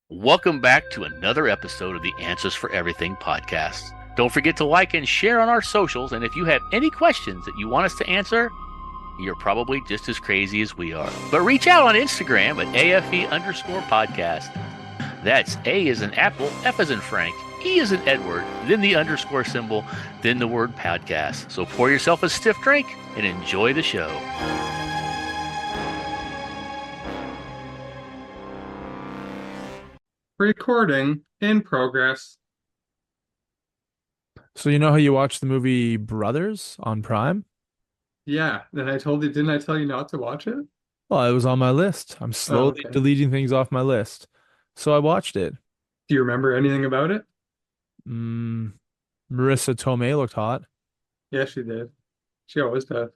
Welcome back to another episode of the Answers for Everything podcast. Don't forget to like and share on our socials, and if you have any questions that you want us to answer, you're probably just as crazy as we are. But reach out on Instagram at AFE_podcast. That's A as in Apple, F as in Frank, E as in Edward, then the underscore symbol, then the word podcast. So pour yourself a stiff drink and enjoy the show. Recording in progress. So you know how you watch the movie Brothers on Prime? Yeah, then I told you, didn't I tell you not to watch it? Well, it was on my list. I'm Oh, slowly okay. deleting things off my list. So I watched it. Do you remember anything about it? Mm, Marissa Tomei looked hot. Yeah, she did. She always does.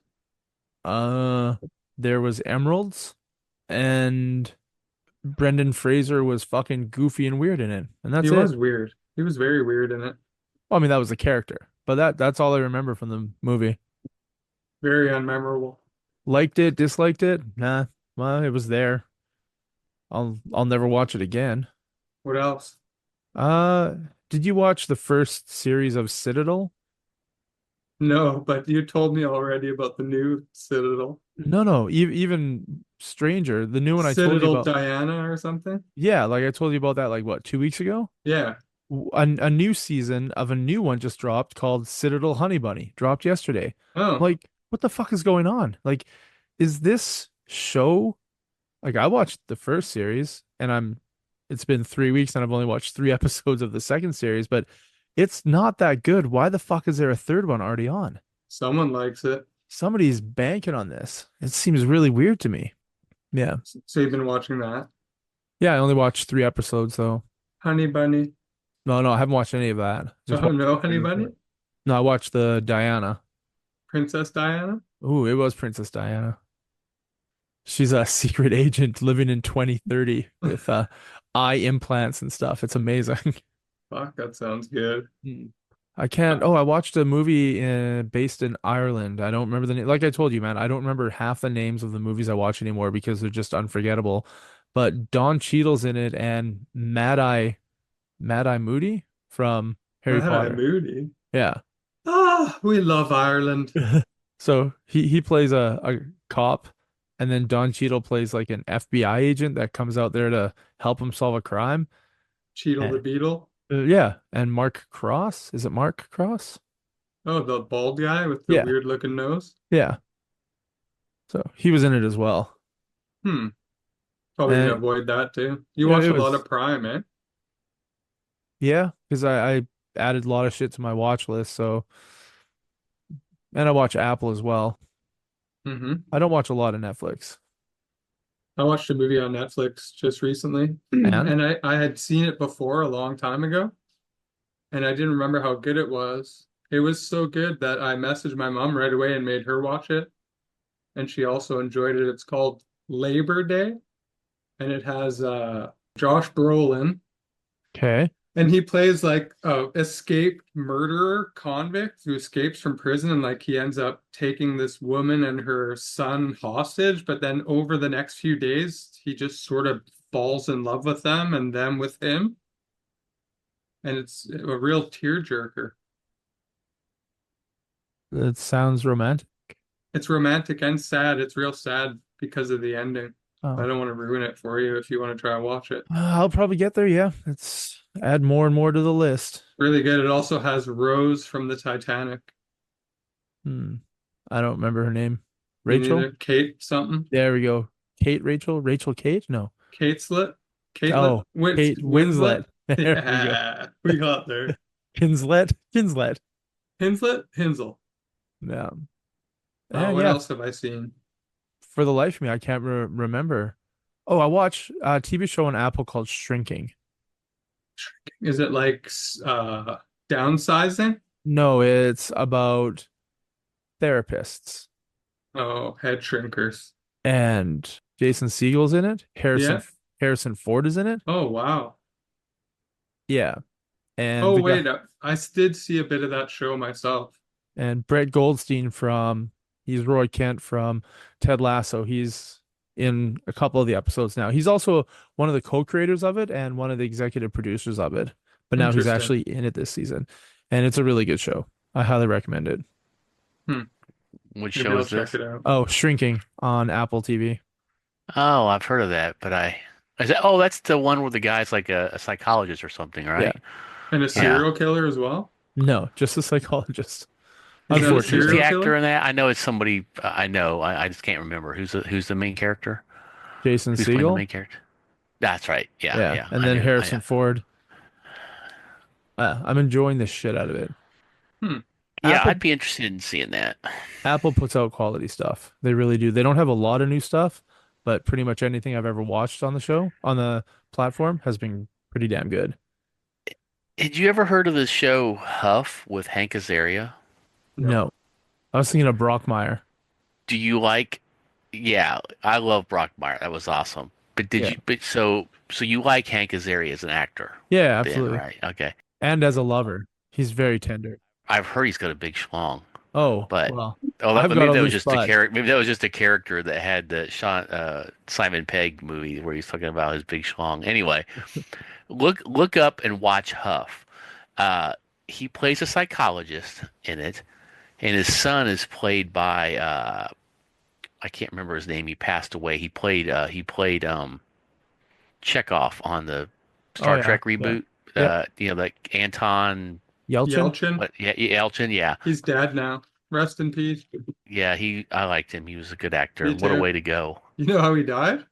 Uh, there was Emeralds, and Brendan Fraser was fucking goofy and weird in it. And He that's it. was weird. He was very weird in it. Well, I mean, that was the character. But that's all I remember from the movie. Very unmemorable. Liked it, disliked it? Nah. Well, it was there. I'll never watch it again. What else? Uh, did you watch the first series of Citadel? No, but you told me already about the new Citadel. No. Even stranger, the new one I told you Citadel about. Diana or something? Yeah, like I told you about that like what, 2 weeks ago? Yeah. A new season of a new one just dropped called Citadel Honey Bunny. Dropped yesterday. Oh, Like, what the fuck is going on? Like, is this show like I watched the first series and it's been 3 weeks and I've only watched three episodes of the second series, but it's not that good. Why the fuck is there a third one already on? someone likes it. Somebody's banking on this. It seems really weird to me. Yeah. So you've been watching that. Yeah, I only watched three episodes though. Honey Bunny. No, I haven't watched any of that. Just Oh watched no, the Honey trailer Bunny? for it. No, I watched the Diana. Princess Diana? Ooh, it was Princess Diana. She's a secret agent living in 2030 with eye implants and stuff. It's amazing. Fuck, that sounds good. Hmm. I can't. Oh, I watched a movie based in Ireland. I don't remember the name. Like I told you, man, I don't remember half the names of the movies I watch anymore because they're just unforgettable. But Don Cheadle's in it and Mad Eye Moody from Harry Mad Eye Potter. Moody. Yeah. Ah, we love Ireland. So he plays a cop, and then Don Cheadle plays like an FBI agent that comes out there to help him solve a crime. Cheadle the And, Beetle. yeah, and Mark Cross, is it Mark Cross? Oh, the bald guy with the Yeah, weird looking nose. yeah. So he was in it as well, Hmm. Probably gonna and avoid that too. You yeah, watch it a lot was of Prime, eh? yeah because I added a lot of shit to my watch list. So and I watch Apple as well. Mm-hmm. I don't watch a lot of Netflix. I watched a movie on Netflix just recently, And and I had seen it before a long time ago, and I didn't remember how good it was. It was so good that I messaged my mom right away and made her watch it, and she also enjoyed it. It's called Labor Day, and it has Josh Brolin. okay, And he plays like a escaped murderer convict who escapes from prison and like he ends up taking this woman and her son hostage, but then over the next few days he just sort of falls in love with them and them with him. And it's a real tearjerker. it sounds romantic. It's romantic and sad. It's real sad because of the ending. I Oh, don't want to ruin it for you if you want to try and watch it. I'll probably get there. Yeah, it's add more and more to the list. Really good. It also has Rose from the Titanic. Hmm. I don't remember her name. Me Rachel? neither. Kate something. There we go. Kate Rachel? Rachel Kate? No. Catelet? Caitlin? Oh, Kate Winslet? Winslet. There we go. Yeah, we got there. Kinslet. Kinslet. Hinslet? Hinsel. Yeah. Wow, And what yeah, else have I seen? for the life of me, I can't remember. Oh, I watched a TV show on Apple called Shrinking. Is it like downsizing? No, it's about therapists. Oh, head shrinkers. And Jason Segel's in it. Yeah. Harrison Ford is in it. Oh, wow. Yeah. And Oh, the guy wait. I did see a bit of that show myself. and Brett Goldstein from he's Roy Kent from Ted Lasso. He's in a couple of the episodes now. He's also one of the co-creators of it and one of the executive producers of it. But now he's Interesting. actually in it this season, and it's a really good show. I highly recommend it. Hmm. Which Maybe show I'll is check this? it out. Oh, Shrinking on Apple TV. Oh, I've heard of that, but I is that oh, that's the one where the guy's like a psychologist or something, Yeah. right? And a Yeah. serial killer as well? No, just a psychologist. He's not a Who's the serial Unfortunately, actor killer? in that? I know it's somebody I know. I just can't remember who's the main character. Jason Who's playing the Segel. main character? That's right. Yeah, Yeah, yeah. and I then knew. Harrison Ford. I'm enjoying the shit out of it. Hmm. Yeah, I'd Apple be interested in seeing that. Apple puts out quality stuff. They really do. They don't have a lot of new stuff, but pretty much anything I've ever watched on the show, on the platform, has been pretty damn good. Had you ever heard of the show Huff with Hank Azaria? No. No, I was thinking of Brockmire. Do you like? Yeah, I love Brockmire. That was awesome. But did Yeah. you? But so you like Hank Azaria as an actor, Yeah, then, absolutely. right? Okay. And as a lover, he's very tender. I've heard he's got a big schlong, Oh, but well, oh, I've got maybe a that was loose just a butt. character. Maybe that was just a character that had the Simon Pegg movie where he's talking about his big schlong. Anyway, look up and watch Huff. Uh, he plays a psychologist in it, and his son is played by I can't remember his name. He passed away. He played Chekhov on the Oh Star yeah, Trek yeah, reboot. yep. Like Anton, Yelchin. Yelchin? what? Yeah, Yelchin. Yeah, He's dead now. Rest in peace. yeah. I liked him. He was a good actor. Me And what a too. way to go. You know how he died?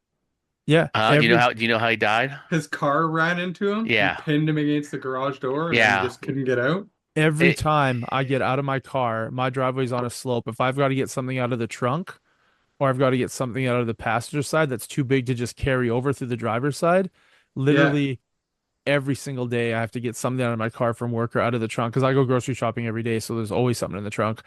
Yeah, every Do you know how he died? His car ran into him and Yeah, pinned him against the garage door, and then he yeah. just couldn't get out. every It, time I get out of my car, my driveway's on a slope. If I've got to get something out of the trunk, or I've got to get something out of the passenger side that's too big to just carry over through the driver's side, Yeah. literally every single day I have to get something out of my car from work or out of the trunk because I go grocery shopping every day, so there's always something in the trunk.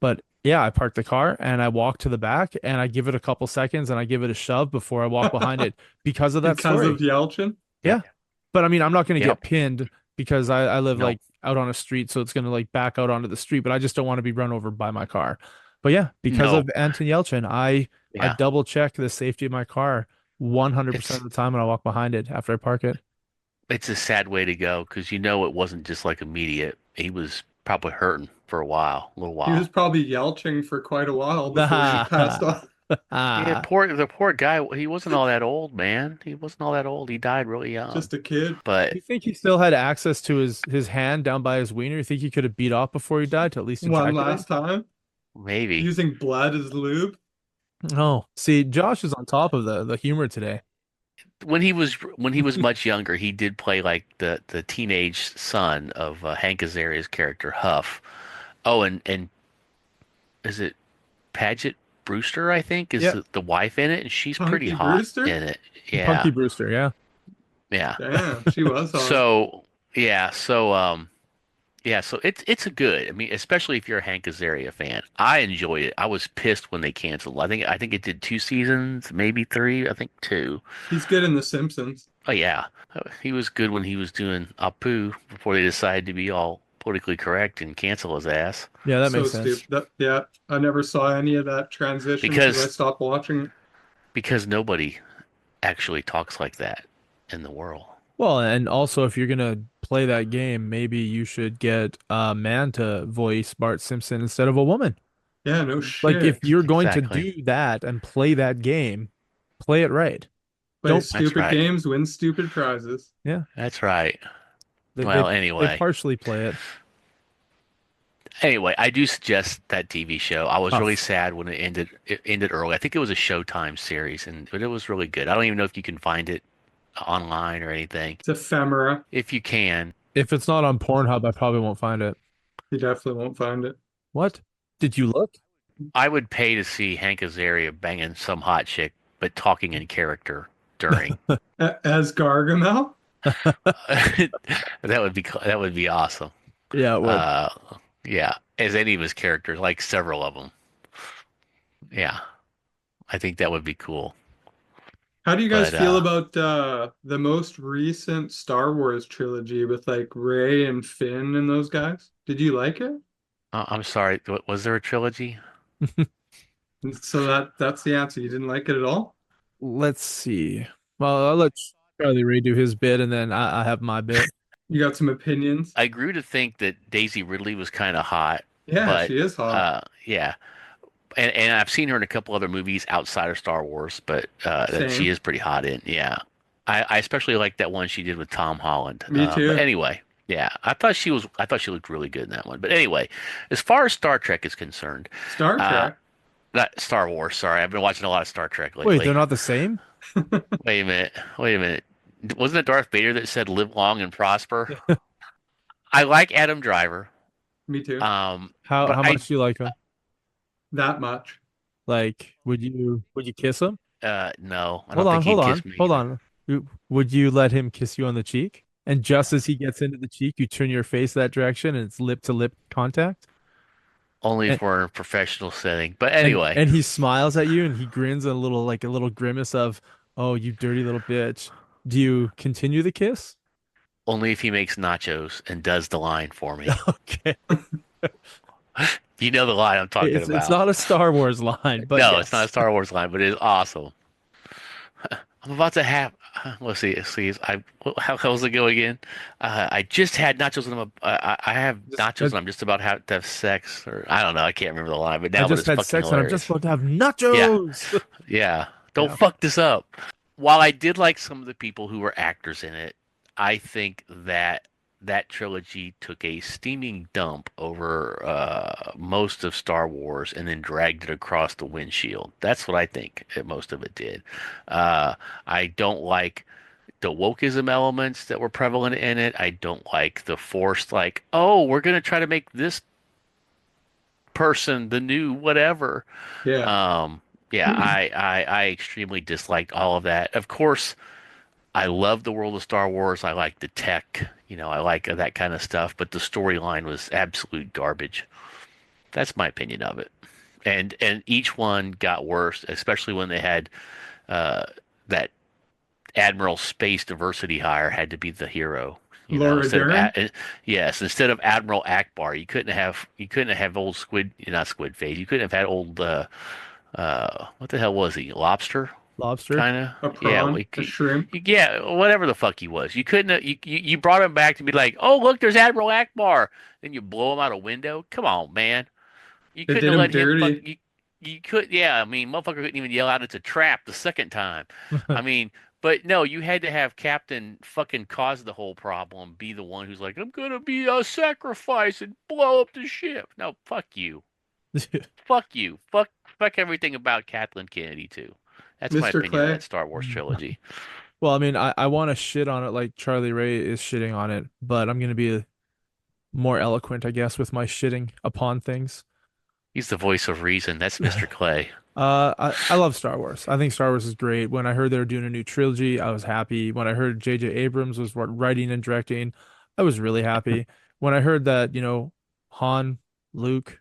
But yeah, I park the car and I walk to the back and I give it a couple seconds and I give it a shove before I walk behind it because of that Because of story. Yelchin? yeah. Yeah. But I mean, I'm not going to Yep. get pinned because I live No. like out on a street, so it's going to like back out onto the street, but I just don't want to be run over by my car. But yeah, because No. of Anton Yelchin, I Yeah. double check the safety of my car 100% It's of the time when I walk behind it after I park it. it's a sad way to go because it wasn't just like immediate. He was probably hurting for a little He was while. probably yelching for quite a while before he passed on. Yeah, the poor guy. He wasn't all that old, man. He wasn't all that old. He died really young. Just a kid But You think he still had access to his hand down by his wiener? You think he could have beat off before he died to at least one ejaculate? last time maybe using blood as lube. Oh, see, Josh is on top of the humor today. when he was much younger, he did play like the teenage son of Hank Azaria's character Huff. Oh, and is it Paget Brewster? I think is Yeah, the wife in it, and she's pretty Punky hot Brewster? in it. Yeah, Punky Brewster, yeah. yeah. Damn, she was hot. So yeah, so it's a good. I mean, especially if you're a Hank Azaria fan. I enjoyed it. I was pissed when they canceled. I think it did 2 seasons, maybe three. I think two. He's good in The Simpsons. Oh yeah, he was good when he was doing Apu before they decided to be all politically correct and cancel his ass. Yeah, that So makes stupid. sense. Yeah, I never saw any of that transition because I Because stopped watching. nobody actually talks like that in the world. Well, and also if you're gonna play that game, maybe you should get a man to voice Bart Simpson instead of a woman. Yeah, no Like if shit. you're going to Exactly. do that and play that game, play it right. Play Don't, That's stupid right. games, win stupid prizes. yeah, That's right. they they, Well, they anyway. partially play it. Anyway, I do suggest that TV show. I was really Tough. sad when it ended. It ended early. I think it was a Showtime series, but it was really good. I don't even know if you can find it online or anything. It's ephemera. If you can, If it's not on Pornhub, I probably won't find it. You definitely won't find it. What? Did you look? I would pay to see Hank Azaria banging some hot chick, but talking in character during. As Gargamel? That would be awesome. Yeah, it would. Uh, yeah, as any of his characters, like several of them. Yeah, I think that would be cool. How do you guys But feel about the most recent Star Wars trilogy with like Rey and Finn and those guys? Did you like it? I'm sorry. Was there a trilogy? And so that's the answer. You didn't like it at all? Let's see. Well, I'll let Charlie Ray do his bit, and then I have my bit. You got some opinions? I grew to think that Daisy Ridley was kind of hot, Yeah, but she is hot. yeah, and I've seen her in a couple other movies outside of Star Wars, but that she Same. is pretty hot in. Yeah, I especially like that one she did with Tom Holland. Me But too. anyway, yeah, I thought she looked really good in that one. But anyway, as far as Star Trek is concerned, Star uh, Trek. not Star Wars. Sorry, I've been watching a lot of Star Trek Wait, they're lately. not the same? Wait a minute. Wait a minute. Wasn't it Darth Vader that said "Live long and prosper"? I like Adam Driver. Me too. But How much do you like him? That much. Like, would you kiss him? no, I Hold don't think on, hold he'd on, kiss me hold either. on. Would you let him kiss you on the cheek? And just as he gets into the cheek, you turn your face that direction and it's lip to lip contact? Only And if we're in a professional setting. But and anyway, and he smiles at you and he grins a little grimace of, "Oh, you dirty little bitch." Do you continue the kiss? only if he makes nachos and does the line for me. Okay. You know the line I'm talking It's about. not a Star Wars line, but No, it's not a yes. Star Wars line, but it is awesome. I'm about to have. Let's see. Let's see. How's it go again? I just had nachos and I have Just nachos and I'm just about to have sex, or I don't know. I can't remember the line, but I now, but just it's had fucking sex and I'm just hilarious. about to have Yeah, nachos. yeah. Don't Yeah. fuck this up. While I did like some of the people who were actors in it, I think that that trilogy took a steaming dump over most of Star Wars and then dragged it across the windshield. That's what I think most of it did. Uh, I don't like the wokeism elements that were prevalent in it. I don't like the forced, like, oh, we're going to try to make this person the new whatever. Yeah. Um, yeah, I extremely disliked all of that. Of course, I love the world of Star Wars. I like the tech, I like that kind of stuff, but the storyline was absolute garbage. That's my opinion of it. And each one got worse, especially when they had uh, that Admiral Space Diversity Hire had to be the hero. Laura Instead of Dern. yes, instead of Admiral Akbar, you couldn't have old squid, not squid face. You couldn't have had old what the hell was he? Lobster? Lobster. Kind of. A Yeah, prawn. A shrimp. yeah, whatever the fuck he was. You couldn't you brought him back to be like, "Oh, look, there's Admiral Akbar." Then you blow him out a window. Come on, man. You They couldn't did have him let him fuck dirty. you could yeah, I mean, motherfucker couldn't even yell out it's a trap the second time. I mean, but no, you had to have Captain fucking cause the whole problem, be the one who's like, "I'm gonna be a sacrifice and blow up the ship." No, fuck you. Fuck you. Fuck everything about Kathleen Kennedy too. That's my Mr. opinion of Clay. that Star Wars trilogy. Well, I mean, I want to shit on it like Charlie Ray is shitting on it, but I'm gonna be more eloquent, I guess, with my shitting upon things. He's the voice of reason. That's Mr. Clay. I love Star Wars. I think Star Wars is great. When I heard they were doing a new trilogy, I was happy. When I heard J.J. Abrams was writing and directing, I was really happy. When I heard that, Han, Luke,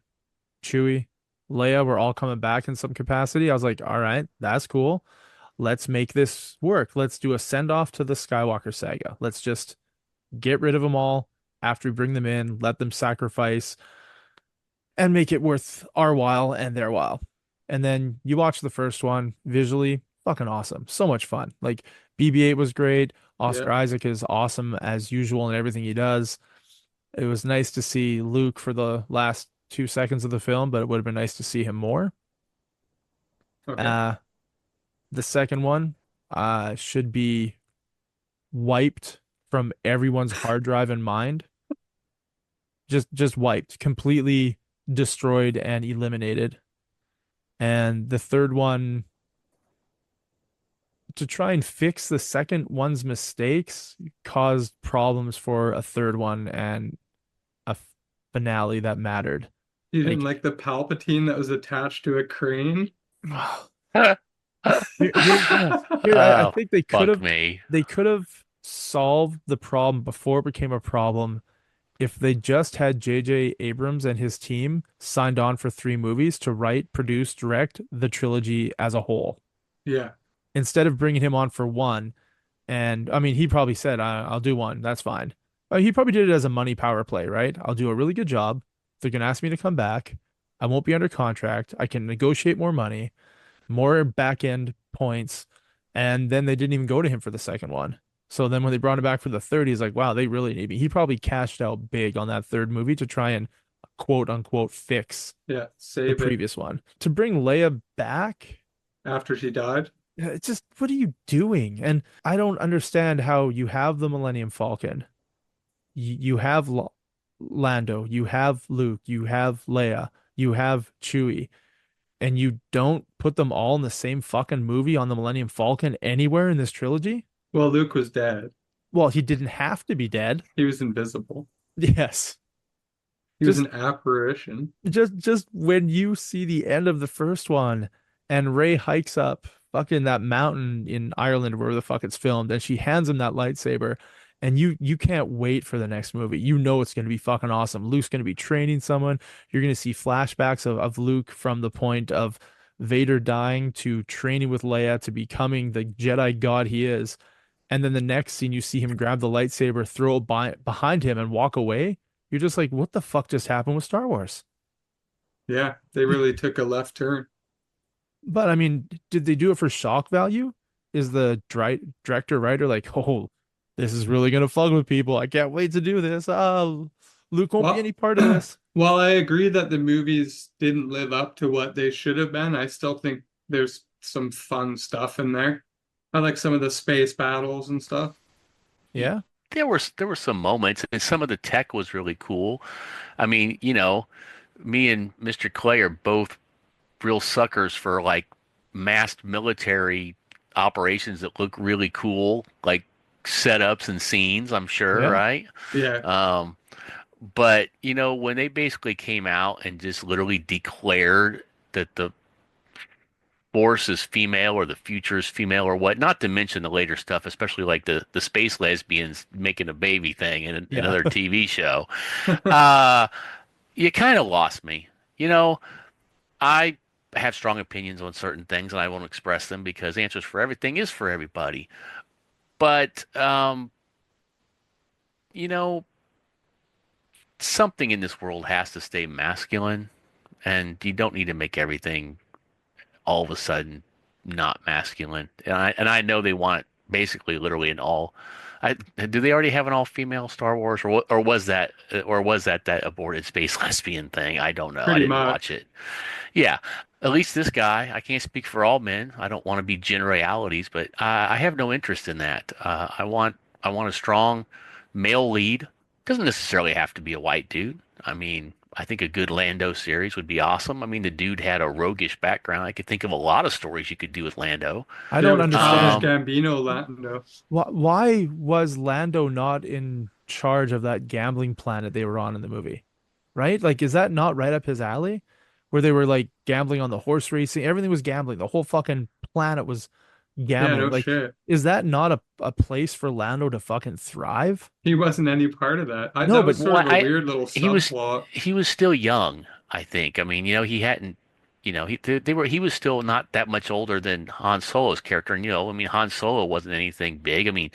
Chewie, Leia were all coming back in some capacity, I was like, all right, that's cool. Let's make this work. Let's do a send off to the Skywalker saga. Let's just get rid of them all after we bring them in, let them sacrifice and make it worth our while and their while. And then you watch the first one visually, fucking awesome. So much fun. Like BB-8 was great. Yeah. Oscar Isaac is awesome as usual in everything he does. It was nice to see Luke for the last 2 seconds of the film, but it would have been nice to see him more. Okay. Uh, the second one should be wiped from everyone's hard drive and mind. Just wiped, completely destroyed and eliminated. And the third one, to try and fix the second one's mistakes, caused problems for a third one and a finale that mattered. You didn't Like, like the Palpatine that was attached to a crane? I Oh, think fuck me. they could have solved the problem before it became a problem if they just had J.J. Abrams and his team signed on for 3 movies to write, produce, direct the trilogy as a whole, Yeah. instead of bringing him on for one. And I mean, he probably said, I'll do one. That's fine. He probably did it as a money power play, right? I'll do a really good job. They're going to ask me to come back. I won't be under contract. I can negotiate more money, more back end points. And then they didn't even go to him for the second one. So then when they brought him back for the third, he's like, wow, they really need me. He probably cashed out big on that third movie to try and quote unquote fix Yeah, the save it previous one. To bring Leia back, after she died. it's just, what are you doing? And I don't understand how you have the Millennium Falcon, you have Lando, you have Luke, you have Leia, you have Chewie, and you don't put them all in the same fucking movie on the Millennium Falcon anywhere in this trilogy? Well, Luke was dead. Well, he didn't have to be dead. He was invisible. Yes. He was Just an apparition. just when you see the end of the first one and Rey hikes up fucking that mountain in Ireland where the fuck it's filmed and she hands him that lightsaber and you can't wait for the next movie. You know it's going to be fucking awesome. Luke's going to be training someone. You're going to see flashbacks of Luke from the point of Vader dying to training with Leia to becoming the Jedi God he is. And then the next scene you see him grab the lightsaber, throw it behind him and walk away. You're just like, what the fuck just happened with Star Wars? Yeah, they really took a left turn. But I mean, did they do it for shock value? Is the director writer like, oh, this is really gonna fuck with people. I can't wait to do this. Luke won't be any part of this. While I agree that the movies didn't live up to what they should have been, I still think there's some fun stuff in there. I like some of the space battles and stuff. Yeah. There were some moments, and some of the tech was really cool. I mean, me and Mr. Clay are both real suckers for like massed military operations that look really cool, like setups and scenes, I'm sure, Yeah. right? Yeah. But when they basically came out and just literally declared that the Force is female or the future is female or what, not to mention the later stuff, especially like the space lesbians making a baby thing in Yeah. another TV show. Uh, you kind of lost me. I have strong opinions on certain things and I won't express them because Answers for Everything is for everybody. But, you know, something in this world has to stay masculine, and you don't need to make everything all of a sudden not masculine. And I know they want basically literally an all. Do they already have an all-female Star Wars, or was that that aborted space lesbian thing? I don't know. I Pretty didn't much. watch it. Yeah, at least this guy. I can't speak for all men. I don't want to be generalities, but I have no interest in that. I want a strong male lead. Doesn't necessarily have to be a white dude. I mean, I think a good Lando series would be awesome. I mean, the dude had a roguish background. I could think of a lot of stories you could do with Lando. I Yeah, don't with Childish understand Gambino, Lando. why was Lando not in charge of that gambling planet they were on in the movie? Right? Like, is that not right up his alley? Where they were like gambling on the horse racing, everything was gambling. The whole fucking planet was Yeah, gambling. no Like, shit. is that not a place for Lando to fucking thrive? He wasn't any part of that. No, That was but sort of Well, a weird little he was subplot. he was still young, I think. I mean, he hadn't, he was still not that much older than Han Solo's character. And I mean, Han Solo wasn't anything big. I mean,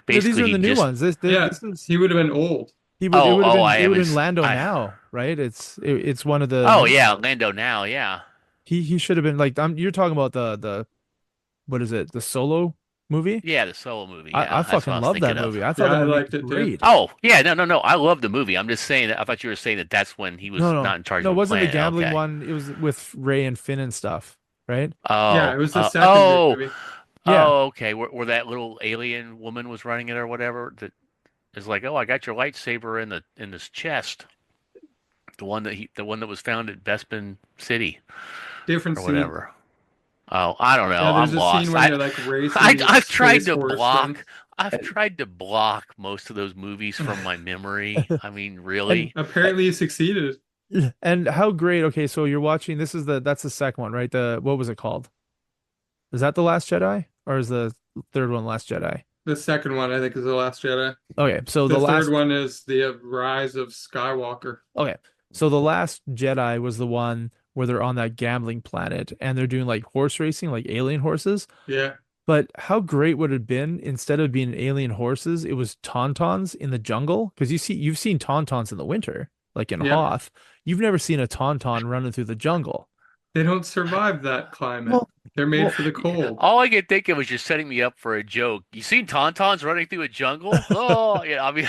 No, these basically are he the new just ones. This Yeah, this is he would have been old. it would have been I it would have haven't been Lando I now, right? It's one of the oh new yeah, ones. Lando now, yeah. He should have been like you're talking about the what is it? The Solo movie? Yeah, the Solo movie. I Yeah, that's what fucking I was love that thinking of. movie. I thought Yeah, that I movie liked was it too. great. Oh, yeah, no. I love the movie. I'm just saying that I thought you were saying that that's when he was No, not no. in charge No, of it the wasn't the planet. gambling Okay. one. It was with Ray and Finn and stuff, right? Yeah, it Oh, was the second movie. Yeah. okay. Where that little alien woman was running it or whatever that is like, oh, I got your lightsaber in this chest. The one that was found at Bespin City Different or scene. whatever. Oh, I don't know. Yeah, there's I'm a scene lost. when they're like racing these I've tried space to horse things. block. I've tried to block most of those movies from my memory. I mean, really? Apparently he succeeded. And how great. Okay, so you're watching. That's the second one, right? The what was it called? Is that The Last Jedi or is the third one Last Jedi? The second one, I think, is The Last Jedi. Okay, so The the third last one is The Rise of Skywalker. Okay. So the last Jedi was the one where they're on that gambling planet and they're doing like horse racing, like alien horses. Yeah. But how great would it have been instead of being alien horses, it was tauntauns in the jungle? Because you've seen tauntauns in the winter, like in Yeah. Hoth. You've never seen a tauntaun running through the jungle. They don't survive that climate. Well, They're made well, for the cold. All I could think of was just setting me up for a joke. You seen tauntauns running through a jungle? Oh, yeah. I mean,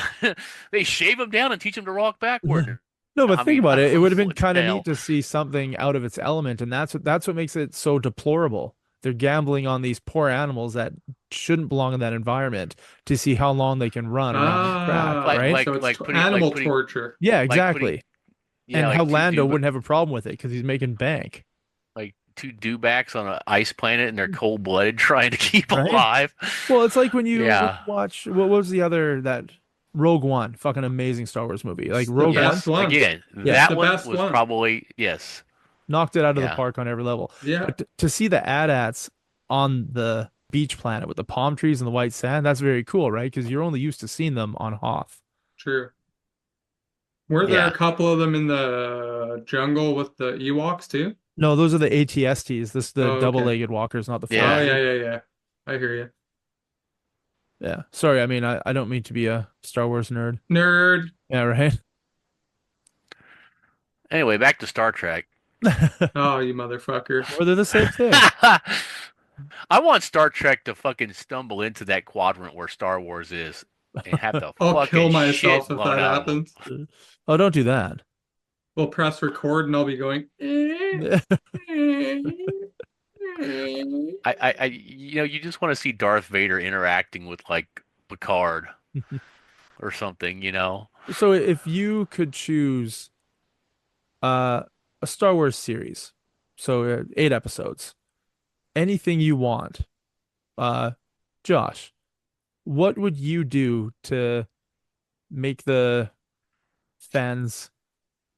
they shave them down and teach them to walk backward. no, but I think mean, about it. It would have been what kind the of neat hell? to see something out of its element, and that's what makes it so deplorable. They're gambling on these poor animals that shouldn't belong in that environment to see how long they can run around the track, Ah, right? so it's Like animal putting, torture. Yeah, like putting, exactly. yeah, And how like Lando wouldn't have a problem with it because he's making bank, like two dewbacks on an ice planet and they're cold-blooded trying to keep right? alive. Well, it's like when you Yeah. watch what was the other that Rogue One, fucking amazing Star Wars movie. Like It's the Rogue One, best Yes. one. Again, yeah, It's that the one best was one. probably yes. knocked it out of the Yeah. park on every level. Yeah, But to see the AT-ATs on the beach planet with the palm trees and the white sand, that's very cool, right? Because you're only used to seeing them on Hoth. true. Were there a Yeah. couple of them in the jungle with the Ewoks too? No, those are the ATSTs. This the Oh, okay. double-legged walkers, not the Oh, Yeah. yeah, four-legged. yeah, yeah. I hear you. Yeah. Sorry, I mean I don't mean to be a Star Wars nerd. Nerd. Yeah, right. Anyway, back to Star Trek. Oh, you motherfucker. Or they're the same thing. I want Star Trek to fucking stumble into that quadrant where Star Wars is and have the I'll kill fucking shit myself if blown that out of them. happens. Oh, don't do that. We'll press record and I'll be going. You just want to see Darth Vader interacting with like Picard or something. So if you could choose uh a Star Wars series, so 8 episodes, anything you want, uh Josh, what would you do to make the fans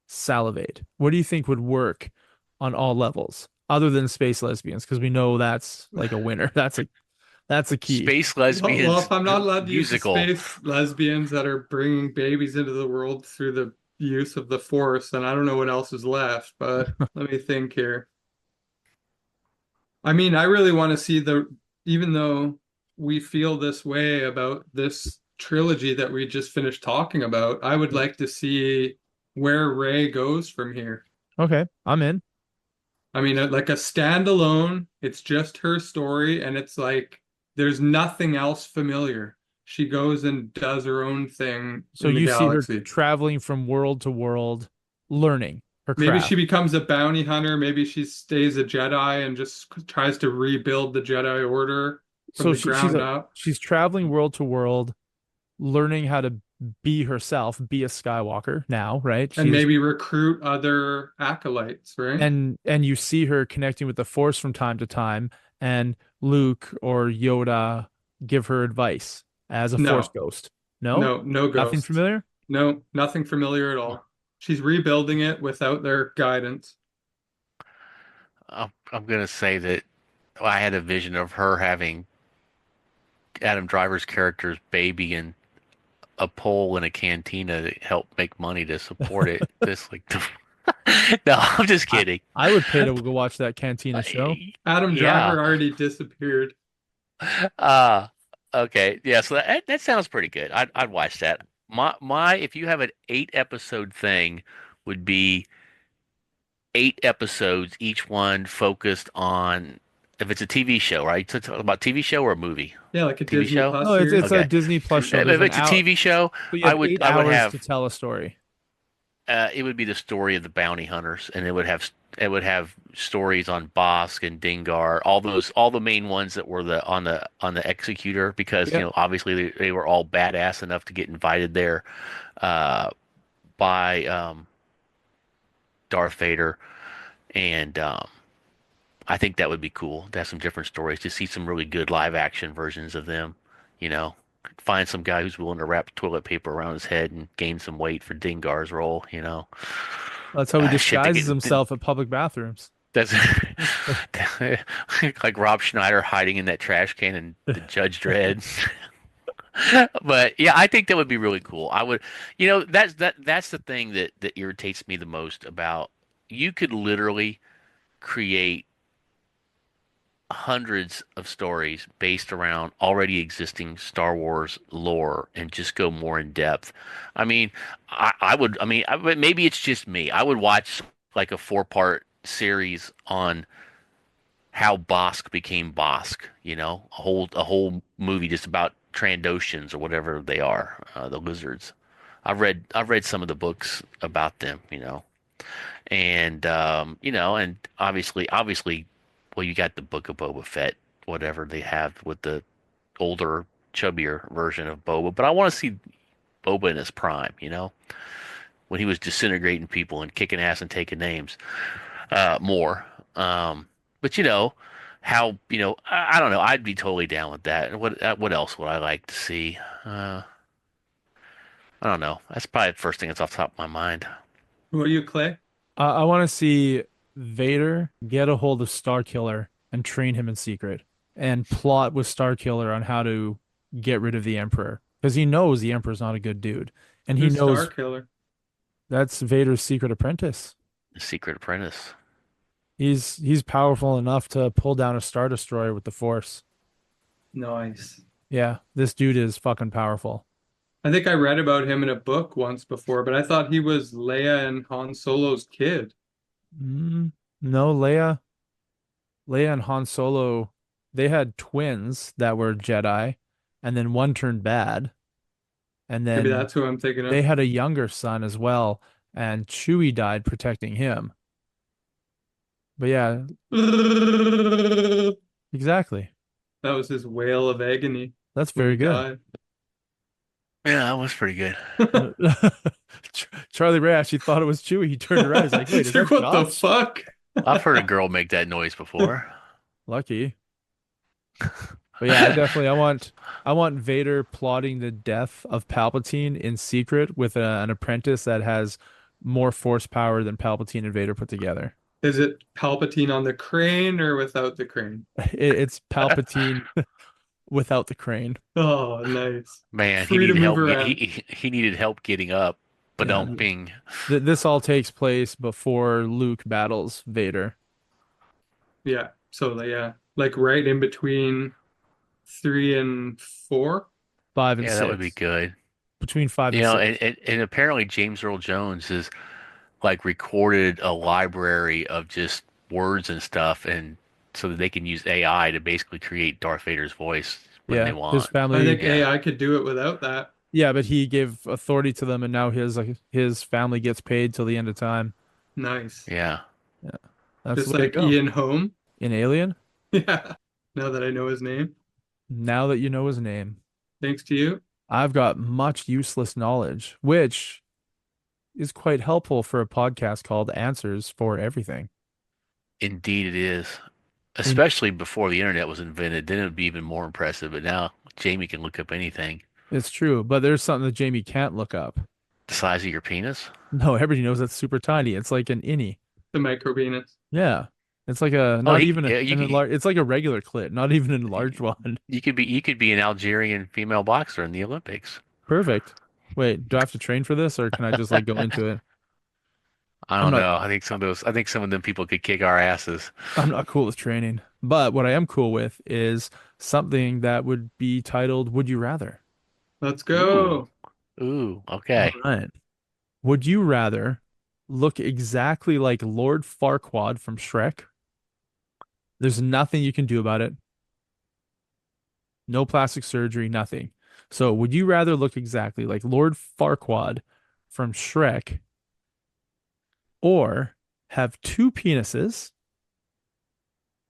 salivate? What do you think would work on all levels other than space lesbians? Because we know that's like a winner. That's a key. Space Well, lesbians if I'm not allowed to use the musical. space lesbians that are bringing babies into the world through the use of the Force, then I don't know what else is left. But let me think here. I mean, I really want to see even though we feel this way about this trilogy that we just finished talking about, I would like to see where Ray goes from here. Okay, I'm in. I mean, like a standalone, it's just her story, and it's like there's nothing else familiar. She goes and does her own thing So in the you see her galaxy. traveling from world to world, learning her Maybe she craft. becomes a bounty hunter. Maybe she stays a Jedi and just tries to rebuild the Jedi Order from So the ground up. she's traveling world to world, learning how to be herself, be a Skywalker now, right? And She's maybe recruit other acolytes, right? and you see her connecting with the Force from time to time, and Luke or Yoda give her advice as a Force No, ghost. No? no Nothing ghosts. familiar? No, nothing familiar at all. She's rebuilding it without their guidance. I'm gonna say that I had a vision of her having Adam Driver's character's baby in a pole in a cantina to help make money to support it. This like, no, I'm just I, kidding. I would pay to go watch that Cantina show. Adam Yeah. Driver already disappeared. Uh, okay. Yeah. So that sounds pretty good. I'd watch that. My if you have an 8 episode thing, would be 8 episodes, each one focused on if it's a TV show, right? So talk about TV show or a movie? Yeah, like a TV Disney show? Plus No, it's series. a Okay. Disney Plus show. If There's an it's a hour, TV show, so you I have would eight I would hours to have tell a story. it would be the story of the bounty hunters, and it would have stories on Bosk and Dingar, all the main ones that were on the Executor, because Yep. obviously they were all badass enough to get invited there uh, by Darth Vader, and I think that would be cool to have some different stories, to see some really good live action versions of them. You know, find some guy who's willing to wrap toilet paper around his head and gain some weight for Dingar's role. That's how he Shit, disguises himself at public bathrooms. that's like Rob Schneider hiding in that trash can and the Judge Dredd. But yeah, I think that would be really cool. I would, that's the thing that irritates me the most about. You could literally create hundreds of stories based around already existing Star Wars lore and just go more in depth. I mean, maybe it's just me. I would watch like a 4-part series on how Bosk became Bosk. A whole movie just about Trandoshans or whatever they are, the lizards. I've read some of the books about them, and obviously, well, you got the Book of Boba Fett, whatever they have with the older, chubbier version of Boba, but I want to see Boba in his prime, when he was disintegrating people and kicking ass and taking names, more. But how, I don't know. I'd be totally down with that. What else would I like to see? I don't know. That's probably the first thing that's off the top of my mind. What are you, Clay? I want to see Vader get a hold of Starkiller and train him in secret and plot with Starkiller on how to get rid of the Emperor because he knows the Emperor's not a good dude. And he Who's knows Starkiller? that's Vader's secret apprentice. The Secret Apprentice. He's powerful enough to pull down a Star Destroyer with the Force. Nice. Yeah, this dude is fucking powerful. I think I read about him in a book once before, but I thought he was Leia and Han Solo's kid. No, Leia and Han Solo, they had twins that were Jedi, and then one turned bad, and Maybe then that's who I'm thinking they of. had a younger son as well, and Chewie died protecting him. But yeah, That exactly. was his wail of agony That's when very he good. died. Yeah, that was pretty good. Charlie Ray actually thought it was Chewie. He turned around. He's like, "Wait, is It's like, that what the Josh?" fuck? I've heard a girl make that noise before. Lucky. But yeah, I want Vader plotting the death of Palpatine in secret with an apprentice that has more force power than Palpatine and Vader put together. Is it Palpatine on the crane or without the crane? It's Palpatine without the crane. Oh, nice. Man, he Free to needed move help. around. He needed help getting up. But Yeah, don't ping. this all takes place before Luke battles Vader. Yeah. So yeah, like right in between 3 and 4. 5 and Yeah, that would be 6. good. Between 5 You and know, 6. and apparently James Earl Jones has like recorded a library of just words and stuff, and so that they can use AI to basically create Darth Vader's voice when they Yeah, his want. I family. think Yeah. AI could do it without that. Yeah, but he gave authority to them, and now his family gets paid till the end of time. Nice. Yeah. Yeah, that's the Just way to like go. Ian Holm. In Alien, Yeah. Now that I know his name. now that you know his name, Thanks to you. I've got much useless knowledge, which is quite helpful for a podcast called Answers for Everything. Indeed, it is. In Especially before the internet was invented, then it would be even more impressive. But now Jamie can look up anything. It's true, but there's something that Jamie can't look up. The size of your penis? No, everybody knows that's super tiny. It's like an innie. The micro penis. Yeah. It's like a Oh, not even yeah, an enlarged, it's like a regular clit, not even an enlarged one. you could be an Algerian female boxer in the Olympics. Perfect. Wait, do I have to train for this or can I just like go into it? I I'm don't not know. I think some of them people could kick our asses. I'm not cool with training. But what I am cool with is something that would be titled Would You Rather? Let's Ooh. go. Ooh, All okay. right. Would you rather look exactly like Lord Farquaad from Shrek? There's nothing you can do about it. No plastic surgery, nothing. So, would you rather look exactly like Lord Farquaad from Shrek or have two penises,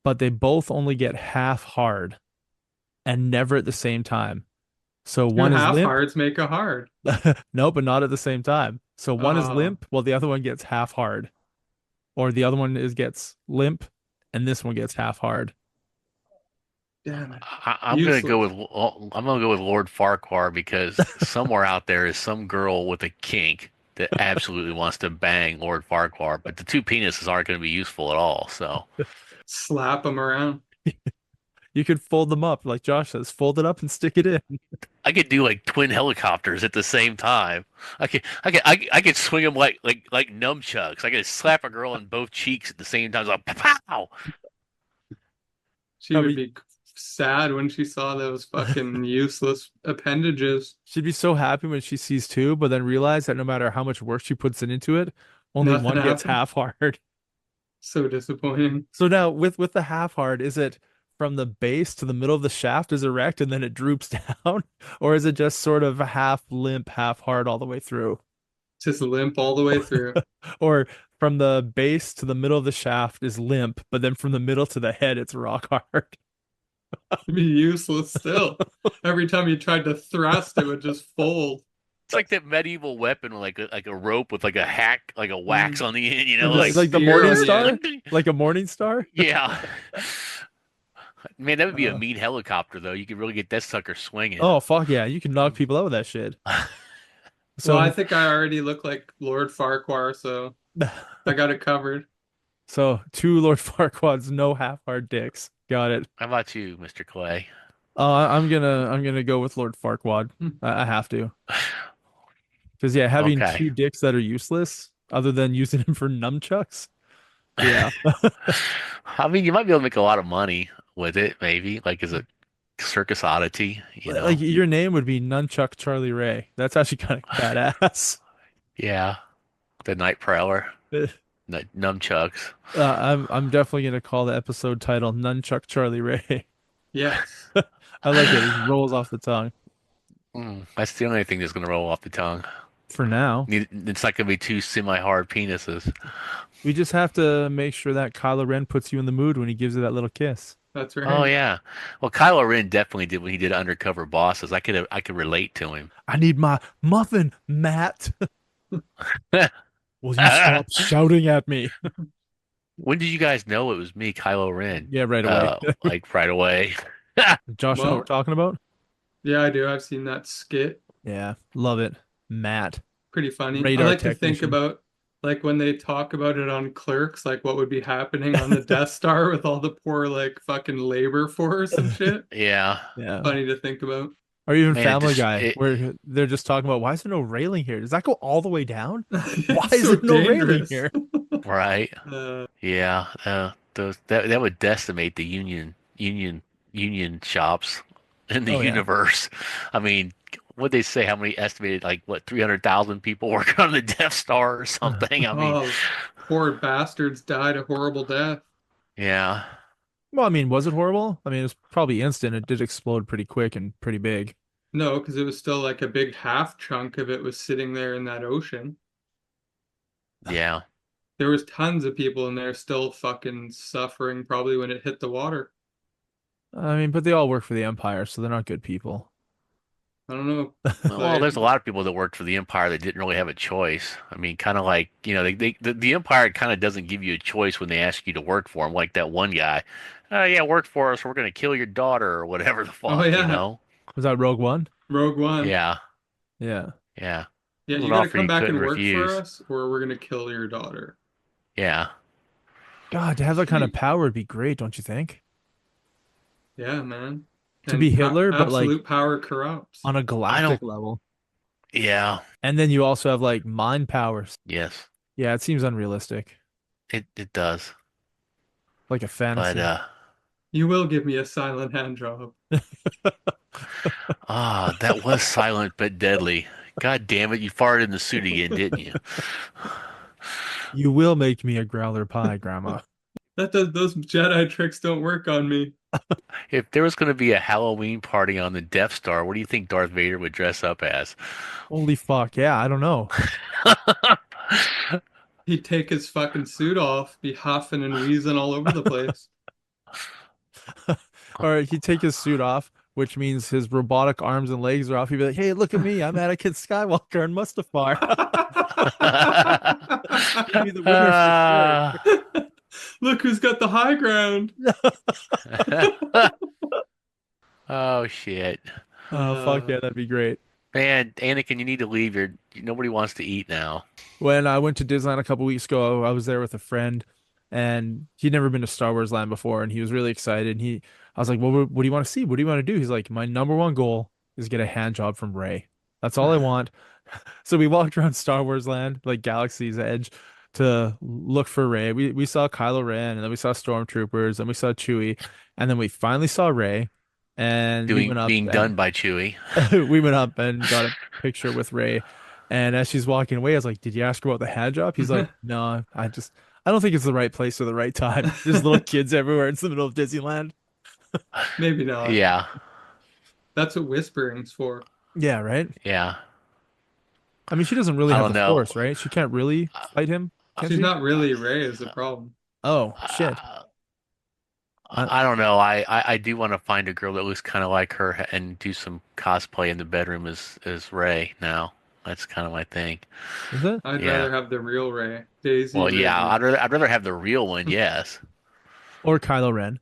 but they both only get half hard and never at the same time? So, Two one is half limp. hards make a hard. No, but not at the same time. So, one is Oh, limp while the other one gets half hard, or the other one is gets limp and this one gets half hard. damn it. I'm gonna go Useless. with Lord Farquhar because somewhere out there is some girl with a kink that absolutely wants to bang Lord Farquhar, but the two penises aren't going to be useful at all. So Slap them around. You could fold them up, like Josh says, fold it up and stick it in. I could do like twin helicopters at the same time. I could swing them like nunchucks. I could slap a girl in both cheeks at the same time. It's like pow. She I would mean, be sad when she saw those fucking useless appendages. she'd be so happy when she sees two, but then realize that no matter how much work she puts into it, only Nothing one gets happened. half hard. So disappointing. So now with the half hard, is it from the base to the middle of the shaft is erect and then it droops down? Or is it just sort of a half limp, half hard all the way through? Just limp all the way through. Or from the base to the middle of the shaft is limp, but then from the middle to the head it's rock hard. It'd be useless still. Every time you tried to thrust, it would just fold. It's like that medieval weapon, like a rope with like a hack, like a wax Mm. on the end. You know, And the like Like the spear Morning on the Star? end. Like a Morning Star? yeah. Man, that would be a Uh, mean helicopter, though. You could really get that sucker swinging. oh fuck yeah, you can knock people out with that shit. Well, I So think I already look like Lord Farquhar, so I got it covered. so two Lord Farquaads, no half hard dicks. Got it. How about you, Mr. Clay? I'm gonna go with Lord Farquaad. I have to. Because yeah, having Okay. two dicks that are useless, other than using them for nunchucks. Yeah. I mean, you might be able to make a lot of money with it, maybe, like as a circus oddity, you Like know? your name would be Nunchuk Charlie Ray. That's actually kind of badass. Yeah. The Night Prowler, nunchucks. I'm definitely gonna call the episode title Nunchuk Charlie Ray. Yes. I like it. It just rolls off the tongue. That's the only thing that's going to roll off the tongue. For now, It's not going to be two semi-hard penises. we just have to make sure that Kylo Ren puts you in the mood when he gives you that little kiss. That's Oh right. yeah. Well, Kylo Ren definitely did when he did Undercover Bosses. I could relate to him. I need my muffin, Matt. Will you stop shouting at me? When did you guys know it was me, Kylo Ren? Yeah, right away. Like right away. Josh, you know what we're Well, talking about? yeah, I do. I've seen that skit. Yeah, love it. Matt, Pretty funny. I radar like to think technician. about like when they talk about it on Clerks, like what would be happening on the Death Star with all the poor like fucking labor force and shit. Yeah. Yeah. Funny to think about. Or even Man, Family Guy, where they're just talking about why is there no railing here? Does that go all the way down? Why It's is so there no railing dangerous. here? right. Uh, Yeah. That would decimate the union shops in the Oh yeah. universe. I mean, what they say? How many estimated? Like what? 300,000 people working on the Death Star or something? I mean, oh, poor bastards died a horrible death. yeah. Well, I mean, was it horrible? I mean, it was probably instant. It did explode pretty quick and pretty big. No, because it was still like a big half chunk of it was sitting there in that ocean. Yeah. There was tons of people in there still fucking suffering probably when it hit the water. I mean, but they all work for the Empire, so they're not good people. I don't know. Well, Like, there's a lot of people that worked for the Empire that didn't really have a choice. I mean, kind of like, the Empire kind of doesn't give you a choice when they ask you to work for them. Like that one guy, oh, yeah, work for us. We're going to kill your daughter or whatever the oh fuck, you yeah, know? Was that Rogue One? Rogue One. Yeah. Yeah. Yeah. Yeah, It was you an got to offer come you back couldn't and work for refuse. us, or we're gonna kill your daughter. Yeah. God, to have that kind of Sheesh. power would be great, don't you think? Yeah, man. To be And pa Hitler, but like absolute power corrupts. on a I galactic don't, level. yeah. And then you also have like mind powers. Yes. Yeah, it seems unrealistic. It does. Like a But, fantasy. You will give me a silent hand job. that was silent but deadly. God damn it. You farted in the suit again, didn't you? You will make me a growler pie, Grandma. Those Jedi tricks don't work on me. If there was going to be a Halloween party on the Death Star, what do you think Darth Vader would dress up as? Holy fuck. Yeah, I don't know. He'd take his fucking suit off, be huffing and wheezing all over the place. Or he'd take his suit off, which means his robotic arms and legs are off. He'd be like, hey, look at me. I'm Anakin Skywalker and Mustafar. He'd be the winner for sure. Look who's got the high ground. Oh shit. Oh, fuck Uh, yeah, that'd be great. Man, Anakin, you need to leave. Nobody wants to eat now. When I went to Disneyland a couple weeks ago, I was there with a friend and he'd never been to Star Wars Land before and he was really excited. I was like, well, what do you want to see? What do you want to do? He's like, my number one goal is get a hand job from Ray. That's all I want. So we walked around Star Wars Land, like Galaxy's Edge, to look for Ray. We saw Kylo Ren, and then we saw Stormtroopers, and we saw Chewie, and then we finally saw Ray, and we Doing went up being done and by Chewie. we went up and got a picture with Ray. And as she's walking away, I was like, "Did you ask her about the hand job?" He's like, "No, I don't think it's the right place or the right time. There's little kids everywhere. It's the middle of Disneyland. Maybe not. Yeah, That's what whispering's for. Yeah, right. yeah. I mean, she doesn't really I have don't the know. force, right? She can't really fight him, can She's she? not really Ray is the problem. Oh, shit. Uh, I, I don't know. I do want to find a girl that looks kind of like her and do some cosplay in the bedroom as Ray now. That's kind of my thing. is it? I'd Yeah. rather have the real Ray, Daisy Well, yeah. Ridley, I'd rather have the real one. Yes. Or Kylo Ren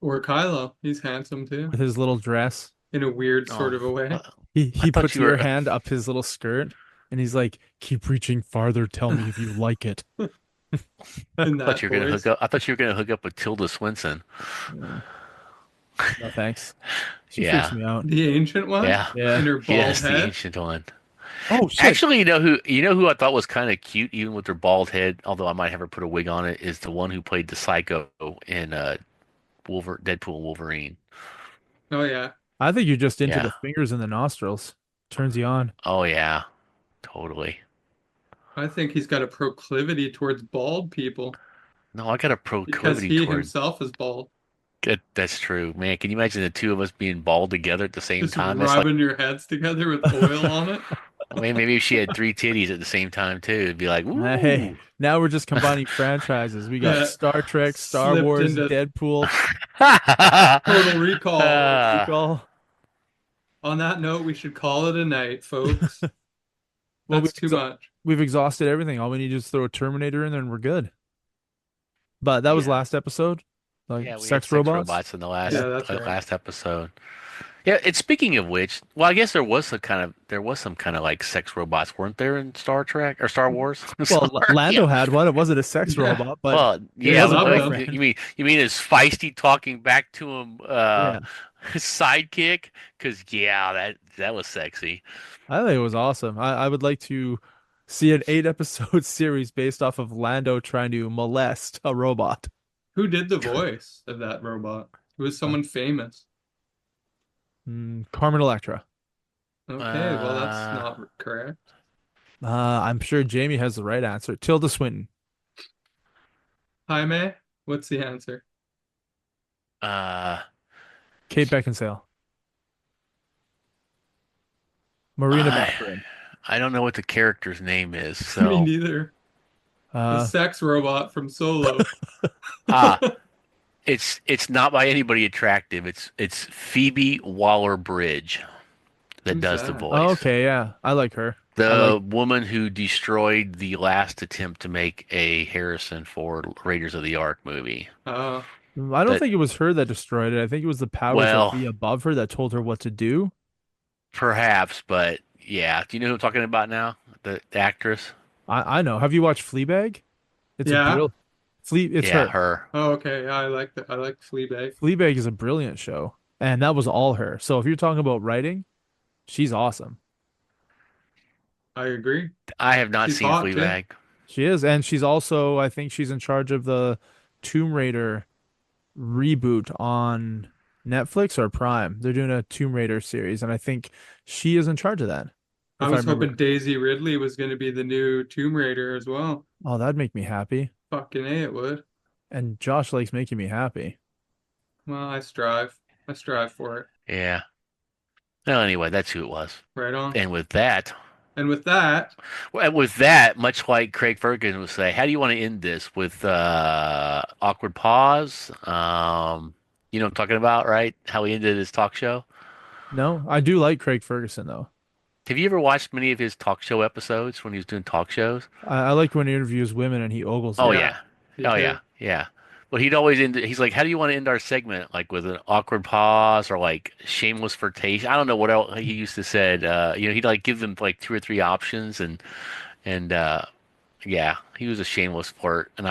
or Kylo. He's handsome too, with his little dress. in a weird sort Oh, of a way. I He thought puts you your were. hand up his little skirt and he's like, keep reaching farther. Tell me if you like it. In I thought that you were gonna hook voice. up. I thought you were gonna hook up with Tilda Swinton. No, no thanks. She freaks Yeah. me out. The ancient one Yeah. Yeah. in her bald Yes, the head. ancient one. Oh, shit. Actually, you know who I thought was kind of cute, even with her bald head, although I might have her put a wig on it, is the one who played the Psycho in Deadpool and Wolverine. Oh yeah. I think you're just into the Yeah. fingers in the nostrils. Turns you on. Oh yeah. Totally. I think he's got a proclivity towards bald people No, I got a because proclivity he toward himself is bald. that's true, man. Can you imagine the two of us being bald together at the same Just time? That's like, rubbing your heads together with oil on it. I mean, maybe if she had three titties at the same time too, it'd be like, Hey, ooh. now we're just combining franchises. We got Yeah. Star Trek, Star Slipped Wars, into Deadpool, Total Recall. Ah. Recall. On that note, we should call it a night, folks. Well, That's too much. we've exhausted everything. All we need is throw a Terminator in there and we're good. But that was Yeah. last episode. Like Yeah, we had sex sex robots. robots in the Yeah, that's right. last episode. Yeah, and speaking of which, well, I guess there was some kind of like sex robots, weren't there in Star Trek or Star Wars? Well, Sorry. Lando Yeah. had one. It wasn't a sex Yeah. robot, but Well, it yeah, was a love but them. boyfriend. you mean his feisty talking back to him Yeah, his sidekick? Because yeah, that was sexy. I think it was awesome. I would like to see an 8 episode series based off of Lando trying to molest a robot. Who did the voice of that robot? It was someone famous. Carmen Electra. Okay, well, that's Uh, not correct. I'm sure Jamie has the right answer. Tilda Swinton. Jaime, what's the answer? uh, Kate Beckinsale. Marina I, Baccarin. I don't know what the character's name is, Me so neither. The Uh, sex robot from Solo. ah, it's not by anybody attractive. It's Phoebe Waller-Bridge that Who's does the that? voice. oh, okay, yeah. I like her. I The like woman who destroyed the last attempt to make a Harrison Ford Raiders of the Ark movie. Oh, I don't That think it was her that destroyed it. I think it was the powers well, that be above her that told her what to do. perhaps, but yeah. Do you know who I'm talking about now? The actress? I know. Have you watched Fleabag? It's a yeah. brilliant it's Yeah, her. her. Oh, okay. Yeah, I like that. I like Fleabag. Fleabag is a brilliant show. And that was all her. So if you're talking about writing, she's awesome. I agree. I have not She's seen hot too. Fleabag. She is. And she's also, I think she's in charge of the Tomb Raider reboot on Netflix or Prime. They're doing a Tomb Raider series, and I think she is in charge of that. I If was remember. hoping Daisy Ridley was going to be the new Tomb Raider as well. Oh, that'd make me happy. Fucking A, it would. And Josh likes making me happy. Well, I strive. I strive for it. Yeah. Well, anyway, that's who it was. Right on. And with that, much like Craig Ferguson would say, how do you want to end this? With awkward pause? You know what I'm talking about, right? How he ended his talk show? No, I do like Craig Ferguson though. Have you ever watched many of his talk show episodes when he was doing talk shows? I like when he interviews women and he ogles Oh them. yeah. Me Oh too. yeah. Yeah. But he'd always end he's like, how do you want to end our segment? Like with an awkward pause or like shameless flirtation. I don't know what else he used to said. He'd like give them like two or three options and yeah, he was a shameless flirt, and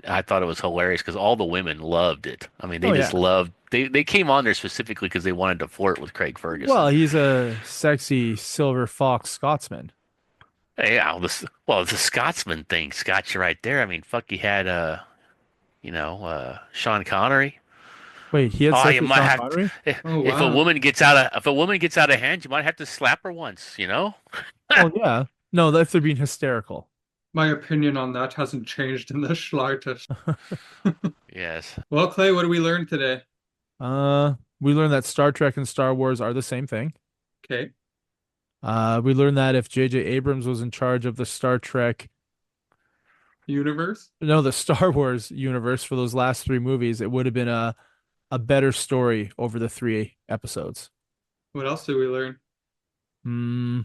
I thought it was hilarious because all the women loved it. I mean, they Oh just yeah. loved. They came on there specifically because they wanted to flirt with Craig Ferguson. Well, he's a sexy silver fox Scotsman. Yeah, the Scotsman thing's got you right there. I mean, fuck, you had Sean Connery. Wait, he had Oh, sex you with might Sean have Connery? Oh, if a wow. woman gets out of hand, you might have to slap her once. Oh yeah. No, if they're being hysterical. My opinion on that hasn't changed in the slightest. Yes. Well, Clay, what did we learn today? We learned that Star Trek and Star Wars are the same thing. Okay. We learned that if J.J. Abrams was in charge of the Star Trek, Universe? no, the Star Wars universe for those last three movies, it would have been a better story over the three episodes. What else did we learn? Hmm.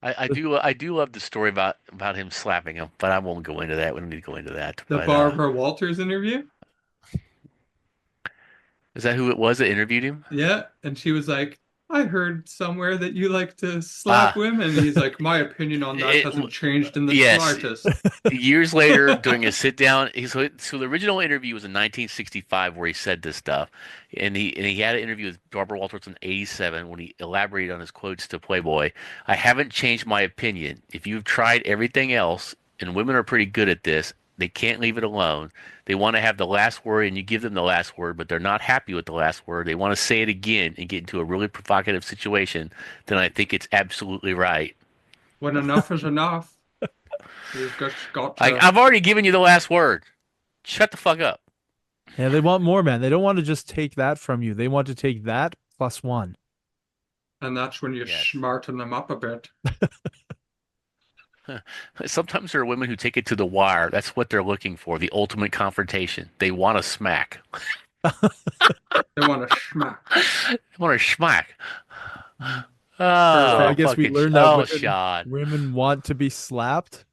I do love the story about him slapping him, but I won't go into that. We don't need to go into that. The But Barbara Walters interview? is that who it was that interviewed him? Yeah. And she was like, I heard somewhere that you like to slap Ah, women. And he's like, my opinion on that it, hasn't changed in the yes. slightest. Years later, during a sit down, so the original interview was in 1965 where he said this stuff, and he had an interview with Barbara Walters in '87 when he elaborated on his quotes to Playboy. I haven't changed my opinion. If you've tried everything else, and women are pretty good at this, they can't leave it alone. They want to have the last word, and you give them the last word, but they're not happy with the last word. They want to say it again and get into a really provocative situation. Then I think it's absolutely right. When enough is enough, you've just got Like to, I've already given you the last word. Shut the fuck up. Yeah, they want more, man. They don't want to just take that from you. They want to take that plus one. and that's when you Yes. smarten them up a bit. Sometimes there are women who take it to the wire. That's what they're looking for, the ultimate confrontation. They want to smack. They want to smack. They want to smack. So Oh, I guess we fucking, learned that oh, Sean. women want to be slapped.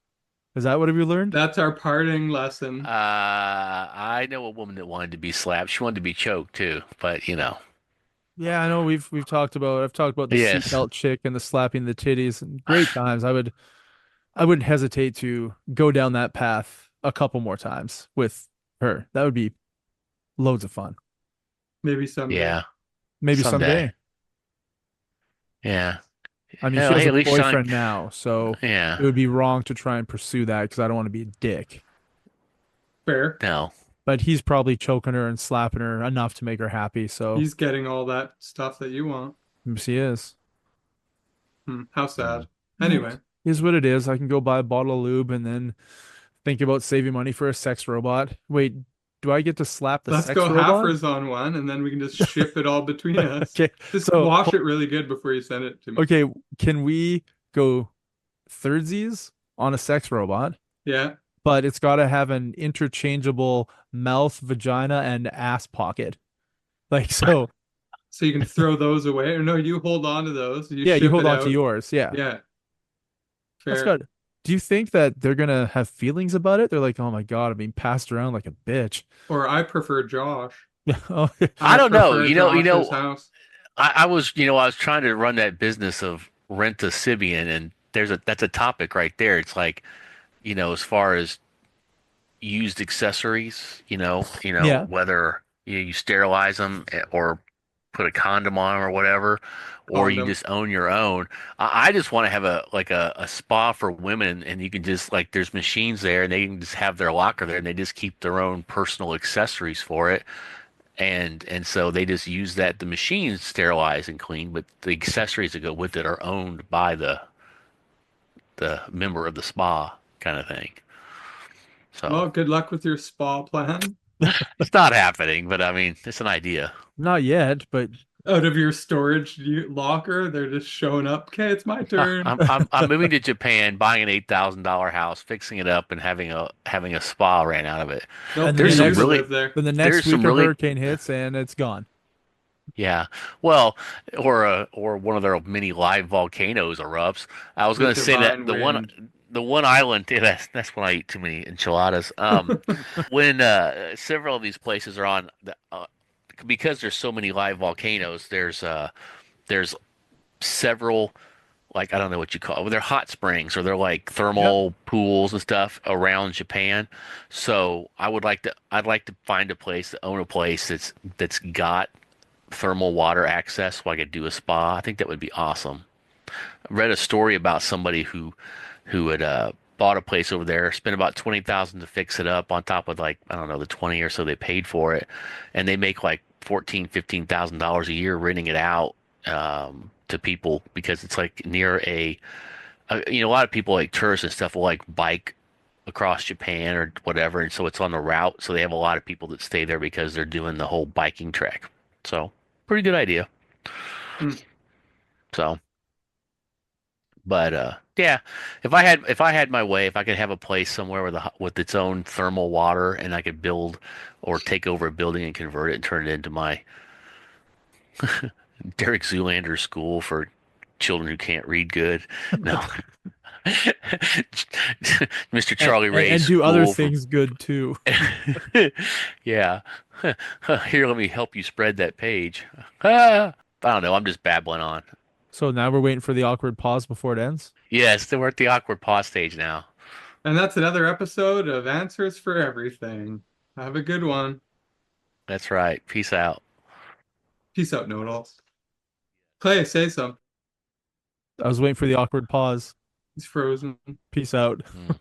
Is that what we learned? That's our parting lesson. I know a woman that wanted to be slapped. She wanted to be choked too, but Yeah, I know we've talked about I've talked about the yes. seatbelt chick and the slapping the titties and great times. I wouldn't hesitate to go down that path a couple more times with her. That would be loads of fun. Maybe someday. Yeah, Maybe someday. someday. Yeah. I mean, she Hell, has hey, a at least Sean, boyfriend now, so yeah, it would be wrong to try and pursue that because I don't want to be a dick. Fair. no. But he's probably choking her and slapping her enough to make her happy. So He's getting all that stuff that you want. yes, he is. How sad. Yeah, Anyway, here's what it is. I can go buy a bottle of lube and then think about saving money for a sex robot. Wait, do I get to slap the let's sex go robot? halfers on one and then we can just ship it all between us. Okay, Just so wash it really good before you send it to me. okay, can we go thirdsies on a sex robot? Yeah. But it's got to have an interchangeable mouth, vagina, and ass pocket. Like so, So you can throw those away. Or no, you hold on to those. You yeah, you ship hold it on to out. yours. Yeah, Yeah. that's Fair. good. Do you think that they're gonna have feelings about it? They're like, oh my God, I'm being passed around like a bitch. Or I prefer Josh. Oh, I I don't know. prefer Josh's house. I was trying to run that business of rent a Sibian, and that's a topic right there. It's like, as far as used accessories, yeah. whether you sterilize them or put a condom on 'em or whatever, or you Condom. just own your own. I just want to have a spa for women, and you can just like there's machines there, and they can just have their locker there, and they just keep their own personal accessories for it. And so they just use the machines sterilize and clean, but the accessories that go with it are owned by the member of the spa kind of thing. So Well, good luck with your spa plan. it's not happening, but I mean, it's an idea. Not yet, but Out of your storage locker, they're just showing up. Okay, it's my turn. I'm moving to Japan, buying an $8,000 house, fixing it up, and having a spa ran out of it. Nope, and There's the some you next really live there. then the next there's week some a really hurricane hits and it's gone. yeah. Well, or one of their mini live volcanoes erupts. I was The going to say that divine wind. the one island yeah, that's when I eat too many enchiladas. When several of these places are on because there's so many live volcanoes, there's several like I don't know what you call it. They're hot springs or they're like Yep. thermal pools and stuff around Japan. So I'd like to find a place to own a place that's got thermal water access so I could do a spa. I think that would be awesome. I read a story about somebody who had bought a place over there, spent about 20,000 to fix it up on top of like I don't know the 20 or so they paid for it, and they make like 15,000 a year renting it out to people because it's like near a lot of people like tourists and stuff will like bike across Japan or whatever, and so it's on the route. So they have a lot of people that stay there because they're doing the whole biking trek. So pretty good idea. Hmm. So, but yeah, if I had my way, if I could have a place somewhere with its own thermal water, and I could build or take over a building and convert it and turn it into my Derek Zoolander school for children who can't read good. No, Mr. Charlie Ray And do other school for things good too. yeah. Here, let me help you spread that page. I don't know. I'm just babbling on. So now we're waiting for the awkward pause before it ends. Yes, we're at the awkward pause stage now. And that's another episode of Answers for Everything. Have a good one. That's right. Peace out. Peace out, Knowitalls. Clay, say something. I was waiting for the awkward pause. He's frozen. Peace out. Mm.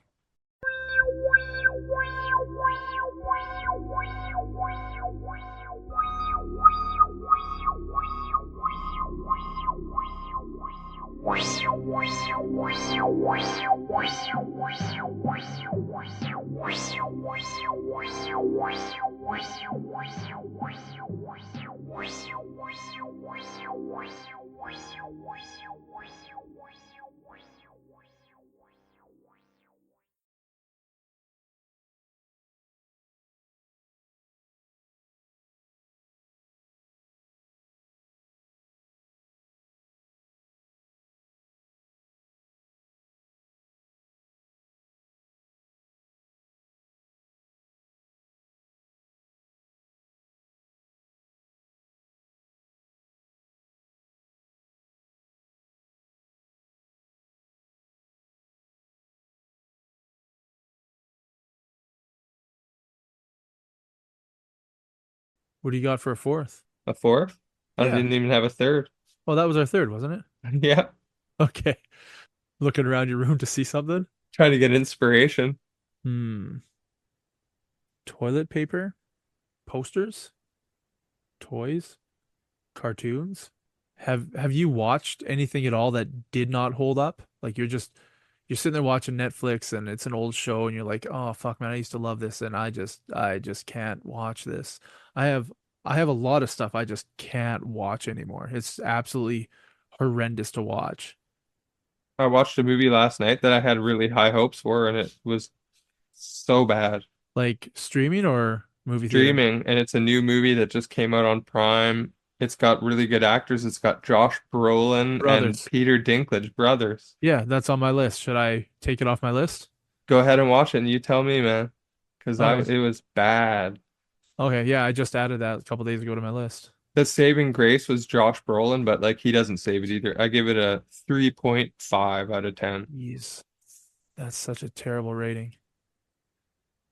What do you got for a fourth? A fourth? I Yeah. didn't even have a third. Well, that was our third, wasn't it? Yeah. Okay. Looking around your room to see something? Trying to get inspiration. Toilet paper, posters, toys, cartoons. Have you watched anything at all that did not hold up? Like you're sitting there watching Netflix and it's an old show and you're like, "Oh fuck man, I used to love this and I just can't watch this." I have I have a lot of stuff I just can't watch anymore. It's absolutely horrendous to watch. I watched a movie last night that I had really high hopes for, and it was so bad. Like streaming or movie theater? Streaming, and it's a new movie that just came out on Prime. It's got really good actors. It's got Josh Brolin and Brothers. Peter Dinklage, brothers. Yeah, that's on my list. Should I take it off my list? Go ahead and watch it, and you tell me, man, because All right. it was bad. Okay, yeah, I just added that a couple days ago to my list. The saving grace was Josh Brolin, but like he doesn't save it either. I give it a 3.5 out of 10. Jeez, that's such a terrible rating.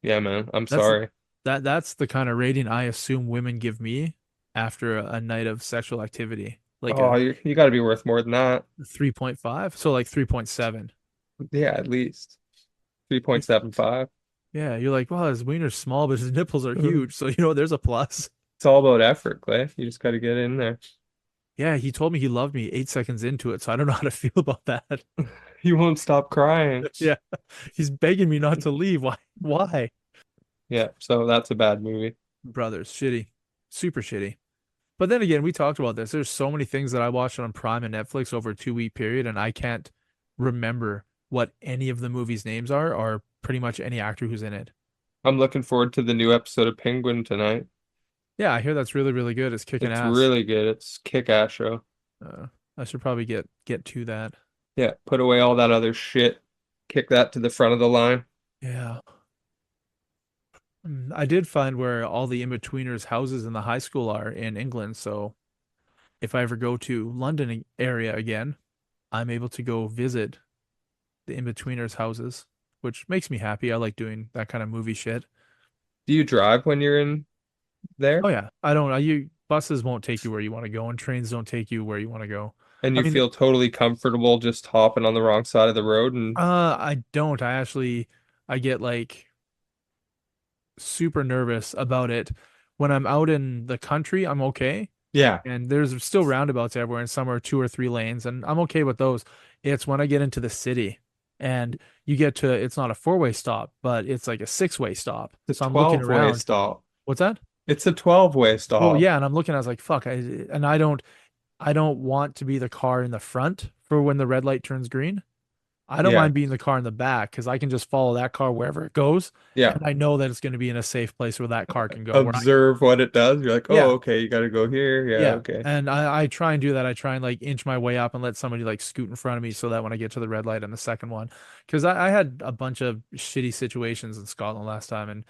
Yeah, man. I'm That's sorry. that's the kind of rating I assume women give me after a night of sexual activity. Like Oh, a you got to be worth more than that. 3.5, so like 3.7. Yeah, at least 3.75. Yeah, you're like, well, his wiener's small, but his nipples are huge, so there's a plus. It's all about effort, Clay. You just got to get in there. Yeah, he told me he loved me 8 seconds into it, so I don't know how to feel about that. You won't stop crying. Yeah, he's begging me not to leave. Why? Why? Yeah, so that's a bad movie. Brothers, shitty, super shitty. But then again, we talked about this. There's so many things that I watched on Prime and Netflix over a 2 week period, and I can't remember what any of the movies' names are, or pretty much any actor who's in it. I'm looking forward to the new episode of Penguin tonight. Yeah, I hear that's really, really good. It's kicking It's ass. really good. It's kick-ass show. I should probably get to that. Yeah, put away all that other shit. Kick that to the front of the line. Yeah. I did find where all the in-betweeners' houses in the high school are in England, so if I ever go to London area again, I'm able to go visit the in-betweeners' houses, which makes me happy. I like doing that kind of movie shit. Do you drive when you're in there? Oh yeah, I don't. You buses won't take you where you want to go, and trains don't take you where you want to go. And I you mean, feel totally comfortable just hopping on the wrong side of the road and I don't. I get like super nervous about it when I'm out in the country. I'm okay. yeah. And there's still roundabouts everywhere, and some are 2 or 3 lanes, and I'm okay with those. It's when I get into the city and you get to, it's not a four-way stop, but it's like a six-way stop. The So I'm looking 12-way around. stop. What's that? It's a 12-way Well, stop. yeah, and I'm looking, I was like, fuck, I don't want to be the car in the front for when the red light turns green. I don't Yeah. mind being the car in the back because I can just follow that car wherever it goes, Yeah. and I know that it's going to be in a safe place where that car can go. Where I can, Observe what it does. You're like, oh, yeah, okay, you got to go here. Yeah, yeah, okay. and I try and do that. I try and like inch my way up and let somebody like scoot in front of me so that when I get to the red light on the second one, because I had a bunch of shitty situations in Scotland last time, and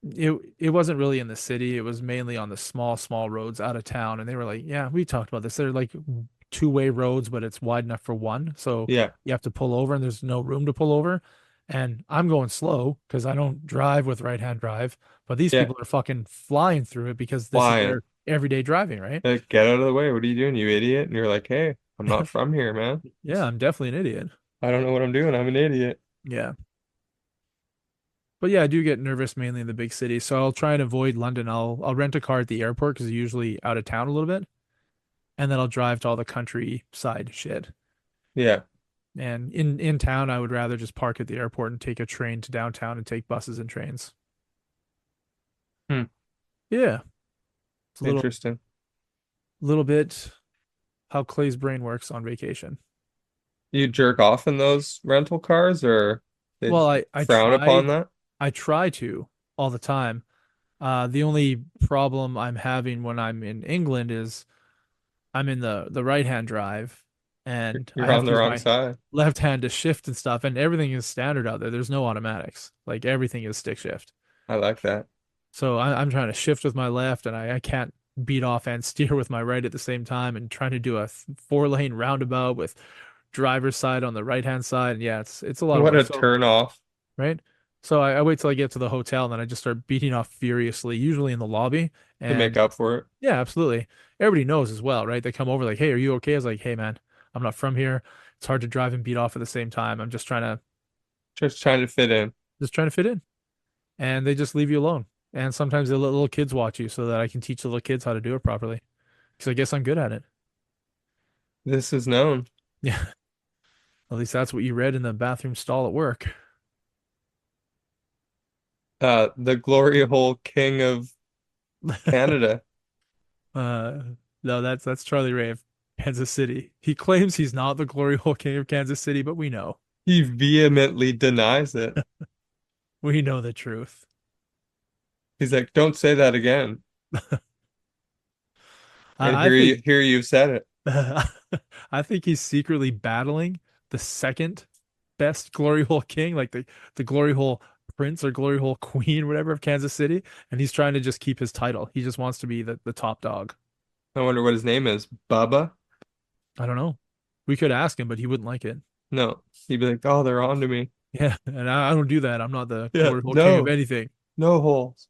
it wasn't really in the city. It was mainly on the small roads out of town. And they were like, yeah, we talked about this. They're like two-way roads, but it's wide enough for one. So Yeah. you have to pull over and there's no room to pull over. And I'm going slow because I don't drive with right-hand drive, but these Yeah. people are fucking flying through it because this is Flying. their everyday driving, right? Like, get out of the way. What are you doing, you idiot? And you're like, hey, I'm not from here, man. Yeah, I'm definitely an idiot. I don't know what I'm doing. I'm an idiot. Yeah. But yeah, I do get nervous mainly in the big cities. So I'll try and avoid London. I'll rent a car at the airport because usually out of town a little bit. And then I'll drive to all the countryside shit. Yeah. And in town, I would rather just park at the airport and take a train to downtown and take buses and trains. Hmm. Yeah, it's a Interesting. little bit how Clay's brain works on vacation. You jerk off in those rental cars, or they Well, I frown upon try that? I try to all the time. The only problem I'm having when I'm in England is I'm in the right hand drive and I You're have on to the use wrong my side. left hand to shift and stuff, and everything is standard out there. There's no automatics. Like everything is stick shift. I like that. So I'm trying to shift with my left, and I can't beat off and steer with my right at the same time, and trying to do a four-lane roundabout with driver's side on the right hand side. And yeah, it's a lot of What work. a So turn off right. So I wait till I get to the hotel, and then I just start beating off furiously, usually in the lobby. to make And up for it. yeah, absolutely. Everybody knows as well, right? They come over like, "Hey, are you okay?" I was like, "Hey, man, I'm not from here. It's hard to drive and beat off at the same time. I'm Just trying to fit in. just trying to fit in." And they just leave you alone. And sometimes they let little kids watch you so that I can teach the little kids how to do it properly. Because I guess I'm good at it. This is known. Yeah. At least that's what you read in the bathroom stall at work. The glory hole king of Canada. Uh, no, that's Charlie Ray of Kansas City. He claims he's not the glory hole king of Kansas City, but we know. He vehemently denies it. We know the truth. He's like, don't say that again. And I think here you've said it. I think he's secretly battling the second best glory hole king, like the glory hole prince or glory hole queen, whatever, of Kansas City, and he's trying to just keep his title. He just wants to be the top dog. I wonder what his name is. Bubba? I don't know. We could ask him, but he wouldn't like it. No. He'd be like, oh, they're on to me. Yeah, and I don't do that. I'm not the Yeah, glory hole king of no. anything. No holes.